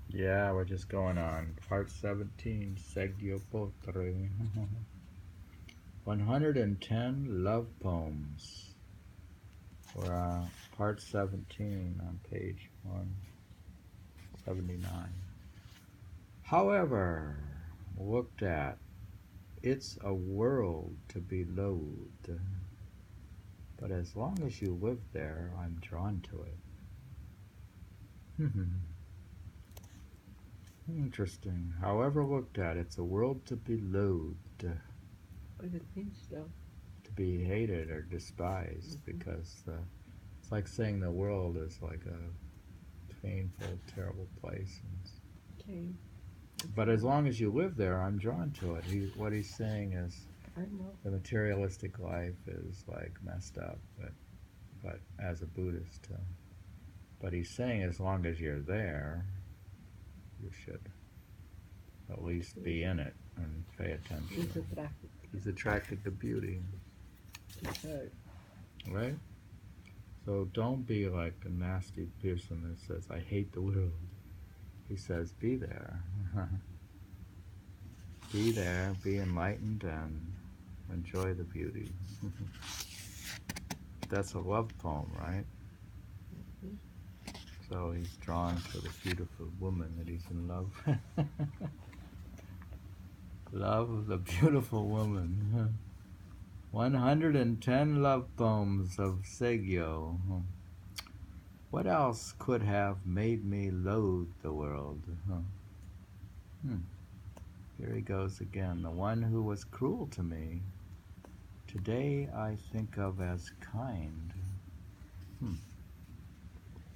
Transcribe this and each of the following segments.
Yeah, we're just going on. Part 17, Saigyo Poems. 110 Love Poems. We're part 17 on page 179. However, looked at, it's a world to be loathed. But as long as you live there, I'm drawn to it. Interesting. However looked at, it's a world to be loathed. What it means, though. To be hated or despised, because it's like saying the world is like a painful, terrible place. Okay. But as long as you live there, I'm drawn to it. What he's saying is I know. the materialistic life is like messed up, but as a Buddhist, but he's saying as long as you're there, you should at least be in it and pay attention. He's attracted. He's attracted to beauty, Right. right? So don't be like a nasty person that says, I hate the world. He says, be there. Be there, be enlightened, and enjoy the beauty. That's a love poem, right? So he's drawn to the beautiful woman that he's in love with. Love the beautiful woman. 110 love poems of Saigyo. What else could have made me loathe the world? Here he goes again. The one who was cruel to me, today I think of as kind.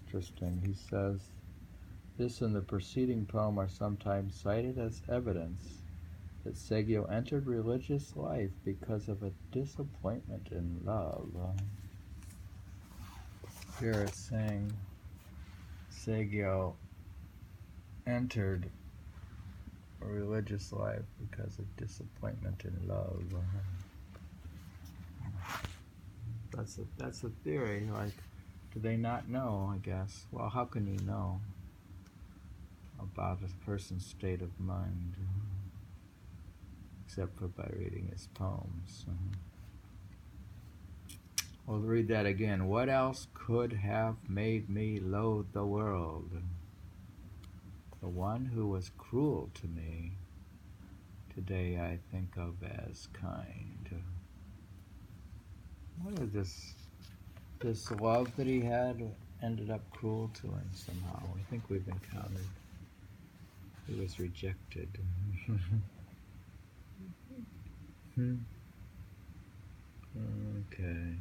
Interesting. He says, this and the preceding poem are sometimes cited as evidence that Saigyo entered religious life because of a disappointment in love. Here it's saying Saigyo entered a religious life because of disappointment in love. That's a theory. Like, do they not know? I guess. Well, how can you know about a person's state of mind except for by reading his poems? We'll read that again. What else could have made me loathe the world? The one who was cruel to me, today I think of as kind. What is this love that he had ended up cruel to him somehow? I think we've encountered. He was rejected. Okay.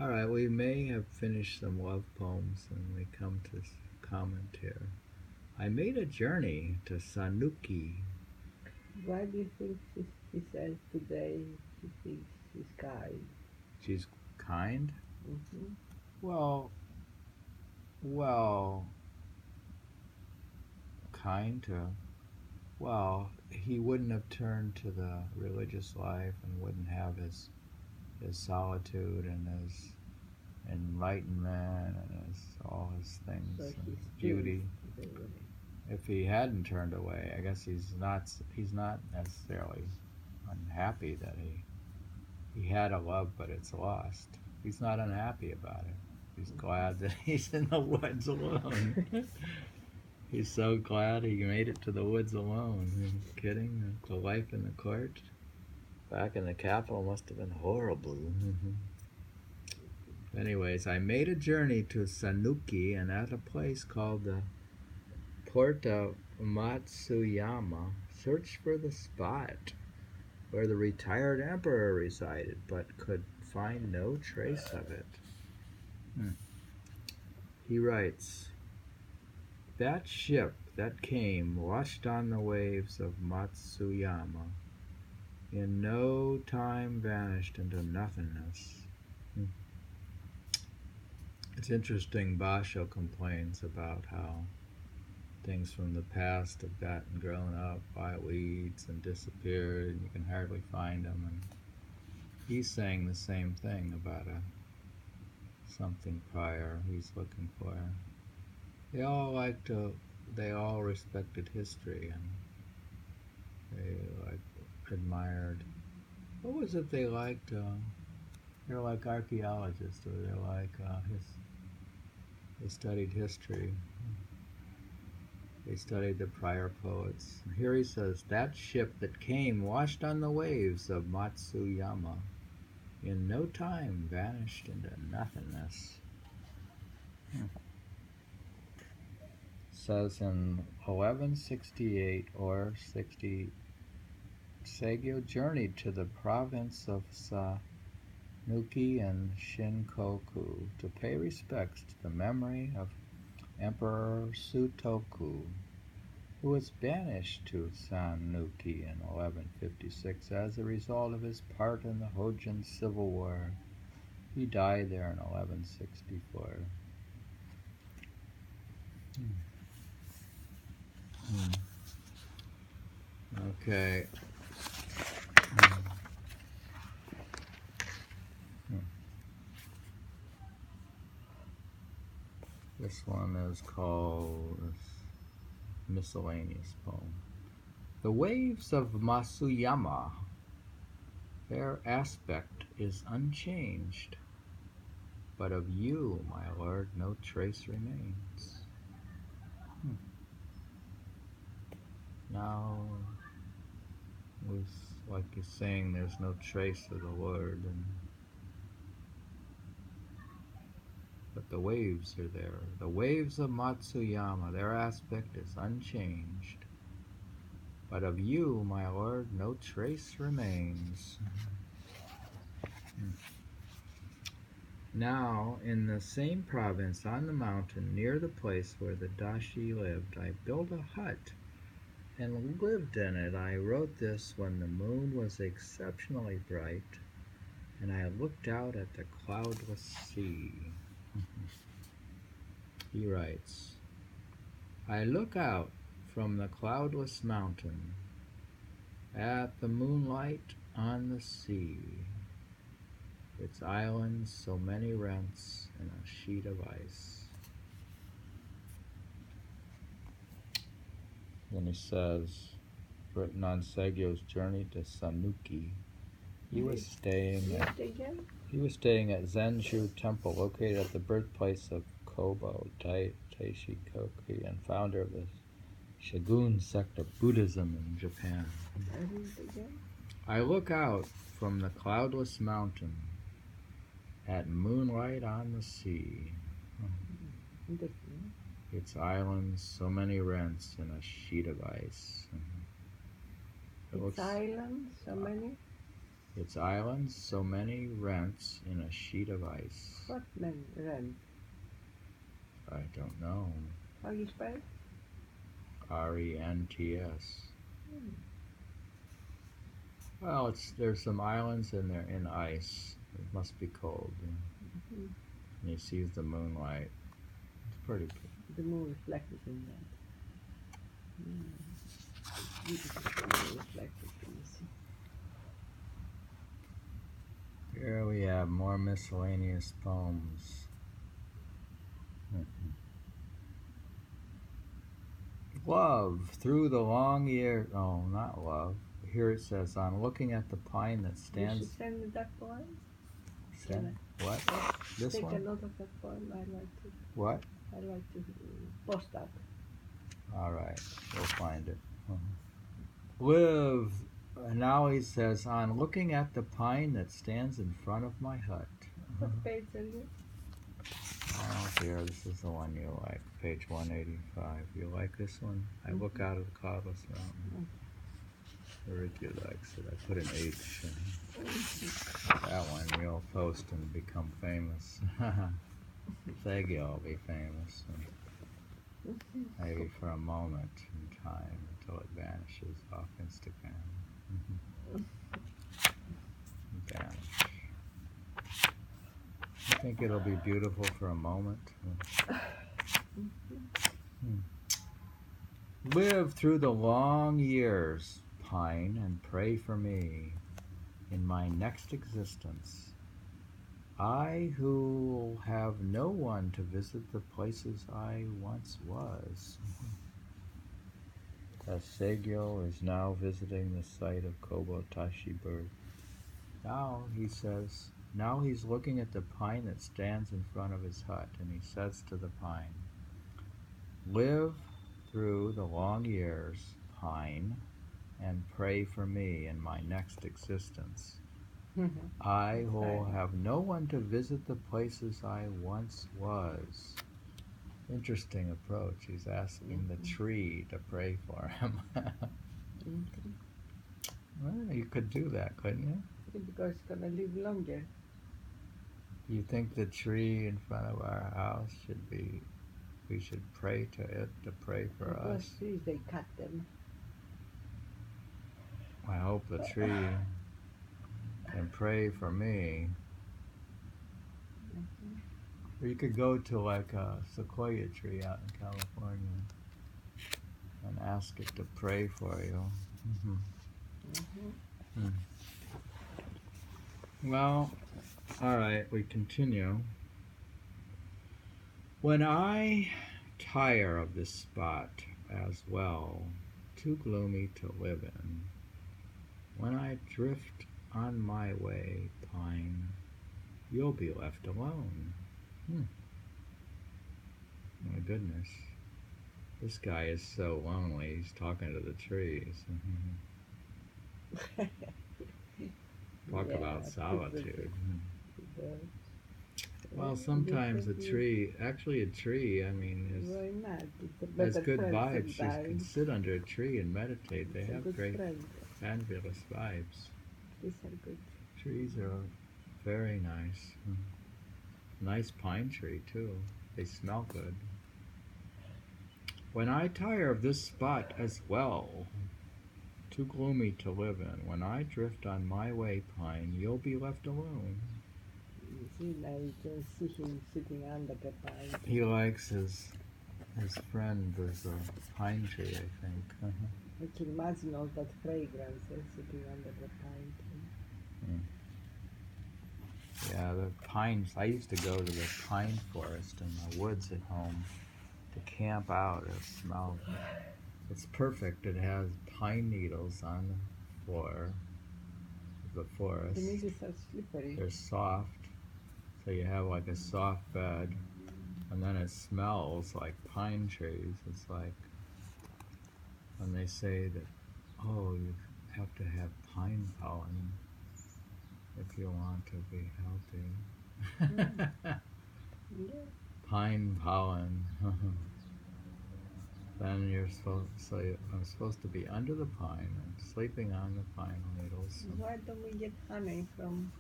All right, we may have finished some love poems and we come to comment here. I made a journey to Sanuki. Why do you think he says today he thinks he's kind? She's kind? Mm-hmm. Well, kind to, he wouldn't have turned to the religious life and wouldn't have his solitude and his enlightenment and all his things So and he's beauty. still If he hadn't turned away, I guess he's not necessarily unhappy that he had a love, but it's lost. He's not unhappy about it. He's glad that he's in the woods alone. He's so glad he made it to the woods alone. Are you kidding? The life in the court back in the capital must have been horrible. Anyways, I made a journey to Sanuki and at a place called the Port of Matsuyama, searched for the spot where the retired emperor resided, but could find no trace of it. He writes, that ship that came washed on the waves of Matsuyama, in no time vanished into nothingness. It's interesting, Basho complains about how things from the past have gotten grown up by weeds and disappeared, and you can hardly find them. And he's saying the same thing about something prior he's looking for. They all like to they all respected history and they like admired. What was it they liked? They're like archaeologists, or they're like they studied history. They studied the prior poets. Here he says, that ship that came washed on the waves of Matsuyama in no time vanished into nothingness. Says in 1168 or 60, Saigyo journeyed to the province of Sanuki and Shinkoku to pay respects to the memory of Emperor Sutoku, who was banished to Sanuki in 1156 as a result of his part in the Hojin Civil War. He died there in 1164. Okay. This one is called Miscellaneous Poem. The waves of Masuyama, their aspect is unchanged, but of you, my lord, no trace remains. Now, it was like he's saying there's no trace of the Lord, but the waves are there. The waves of Matsuyama, their aspect is unchanged, but of you, my lord, no trace remains. Now, in the same province on the mountain near the place where the Dashi lived, I built a hut and lived in it. I wrote this when the moon was exceptionally bright and I looked out at the cloudless sea. He writes, I look out from the cloudless mountain at the moonlight on the sea, its islands so many rents in a sheet of ice. Then he says, written on Saigyo's journey to Sanuki, he was staying at Zenju Temple, located at the birthplace of Kobo Taishikoku and founder of the Shogun sect of Buddhism in Japan. I look out from the cloudless mountain at moonlight on the sea, its islands so many rents in a sheet of ice. Its islands, so many? Its islands so many rents in a sheet of ice. What rent? I don't know. How you spell it? R-E-N-T-S. Well, there's some islands in there in ice. It must be cold. And he sees the moonlight. It's pretty good. The moon reflected in that. Beautiful reflected in the sea. Here we have more miscellaneous poems. Love through the long year. Oh, not love. Here it says, on looking at the pine that stands. You should send me that poem. Send what? This Take one? a note of that poem. I'd like to. What? I'd like to post that. All right, we'll find it. Live. Now he says, on looking at the pine that stands in front of my hut. What page are you? Oh, here, this is the one you like, page 185. You like this one? I look out of the cloudless mountain. Ricky likes it. I put an H in. That one you'll post and become famous. Saigyo will be famous. Maybe for a moment in time until it vanishes off Instagram. Vanish. I think it'll be beautiful for a moment. Live through the long years, pine, and pray for me in my next existence. I who have no one to visit the places I once was. Saigyo is now visiting the site of Kobotashi birth. Now, he says, now he's looking at the pine that stands in front of his hut, and he says to the pine, "Live through the long years, pine, and pray for me in my next existence. I will have no one to visit the places I once was." Interesting approach. He's asking the tree to pray for him. Well, you could do that, couldn't you? Because it's gonna live longer. You think the tree in front of our house we should pray to it to pray for us? Trees, they cut them. I hope the tree can pray for me. Or you could go to like a sequoia tree out in California and ask it to pray for you. Well, all right, we continue. When I tire of this spot as well, too gloomy to live in, when I drift on my way, pine, you'll be left alone. My goodness. This guy is so lonely. He's talking to the trees. Talk about solitude. Well, sometimes a tree, I mean, has good vibes. You can sit under a tree and meditate. They have great, fabulous vibes. These are good. Trees are very nice. Nice pine tree, too. They smell good. When I tire of this spot as well, too gloomy to live in, when I drift on my way, pine, you'll be left alone. You see, now you can see him sitting under the pine. He likes his friend. There's a pine tree, I think. I can imagine all that fragrance sitting under the pine tree. Yeah, the pines. I used to go to the pine forest in the woods at home to camp out. It smells. It's perfect. It has pine needles on the floor of the forest. The needles are slippery. They're soft, so you have like a soft bed, and then it smells like pine trees. It's like when they say that, oh, you have to have pine pollen if you want to be healthy. Pine pollen. Then I'm supposed to be under the pine and sleeping on the pine needles. Why don't we get honey from?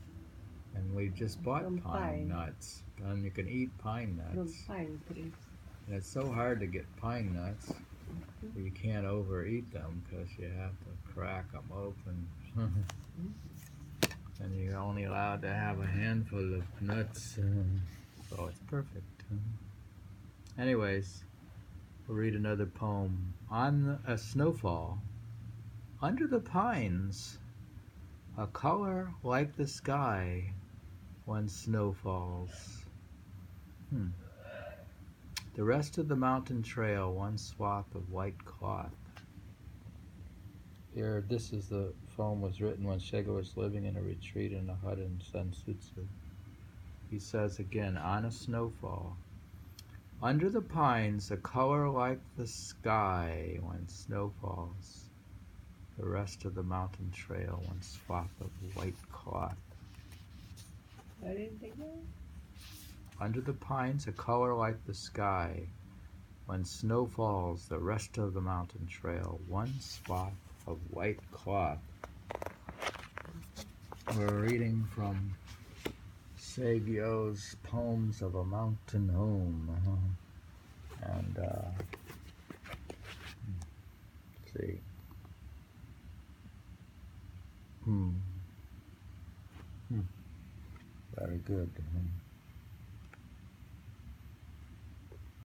And we just bought from pine nuts, and you can eat pine nuts. From pine trees. And it's so hard to get pine nuts. You can't overeat them because you have to crack them open. And you're only allowed to have a handful of nuts, so it's perfect. Anyways, we'll read another poem. On a snowfall, under the pines, a color like the sky when snow falls. The rest of the mountain trail, one swath of white cloth. Here, this is the poem was written when Saigyo was living in a retreat in a hut in Sensutsu. He says again, on a snowfall, under the pines, a color like the sky when snow falls. The rest of the mountain trail, one swath of white cloth. Under the pines, a color like the sky when snow falls. The rest of the mountain trail, one swath of white cloth. We're reading from Saigyo's Poems of a Mountain Home. And, let's see. Very good.